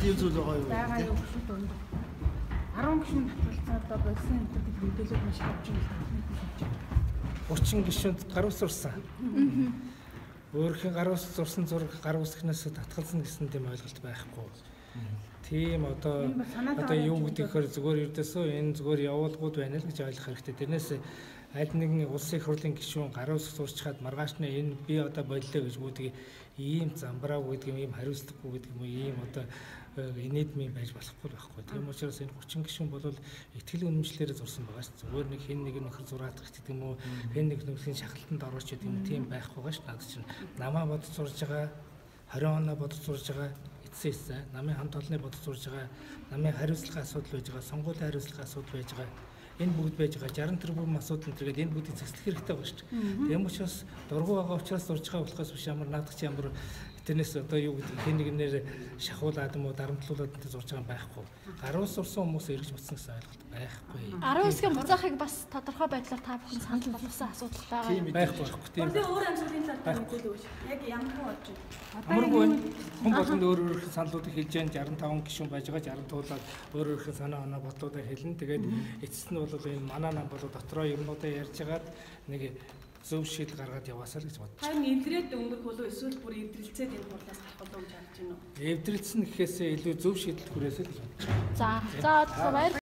ийм зүйл байгаа юу? Байгаа юу шүү дээ. 10 гишүүн татгалцаад одоо болсон юм гэдэг мэдээлэл маш авч байгаа. 30 гишүүнд гар ус зурсан. Өөрхийн гар ус зурсан зураг гар усхнаас татгалзна гэсэн тийм ойлголт байхгүй. Тийм одоо юу гэдгээр зүгээр ердөөсөө энэ зүгээр явуулгууд байна л гэж ойлгох хэрэгтэй. Тэрнээс аль нэгэн улсын их хурлын гишүүн гар ус зурчхаад маргааш нь энэ би одоо боллоо гэж үүдгийг ийм замбрааг гэдэг юм, ийм хариуцлагагүй гэдэг юм уу, ийм одоо инээдмийн байж болохгүй байхгүй. Тийм учраас энэ 30 гишүүн бол ихтгэл үнэмшлэрээ зурсан байгаа шүү. Зүгээр нэг хэн нэг нөхөр зураадах гэдэг юм уу, хэн нэг нөхрийн шахалтанд орооч гэдэг юм тийм байхгүй байгаа шүү. Наад чинь намаа бодож зурж байгаа, 20 оноо бодож зурж байгаа эцсээс намын хамт олонны бодож зурж байгаа, намын хариуцлагын асуудал байж байгаа, сонгуулийн хариуцлагын асуудал байж байгаа. Энэ бүгд байж байгаа 60 тэрбум асуудал энэ энэ бүгдийг зэслэх хэрэгтэй байгаа шүү дээ. Тийм учраас дургу байгаа учраас зурж байгаа болохоос биш ямар наадах чи ямар тэрнээс одоо юу гэдэг хэн нэгнээр шахуулаад юм уу дарамтлуулаад зурж байгаа юм байхгүй. Гаруус сурсан хүмүүс эргэж буцсан гэсэн ойлголт байхгүй. 19-гийн буцаахыг бас тодорхой байдлаар та бүхэн санал болгосон асуудал байгаа. Байхгүй. Тийм. Өөр амжилтын талаар мэдээлэл өгч. Яг ямар хүн болж байна? Амаргүй хүн болгонд өөр өөрөөр саналуудыг хэлж जैन 65 гишүүн байж байгаа 60 туулаад өөр өөрөөр санаа оноо бодлуудаа хэлнэ. Тэгээд эцэст нь бол энэ манаа нам бол дотроо юмнуудаа ярьж хагаад нэг зөв шийдэл гаргаад яваасаа л гэж бодчих. Харин эвдрээд өнгөх болов эсвэл бүр эвдрэлцээд энэ хурлаас гарах болов гэж харж байна уу? Эвдрэлцэн гэхээсээ илүү зөв шийдэл хүрээсэй л гэж бодчих. За баярлалаа.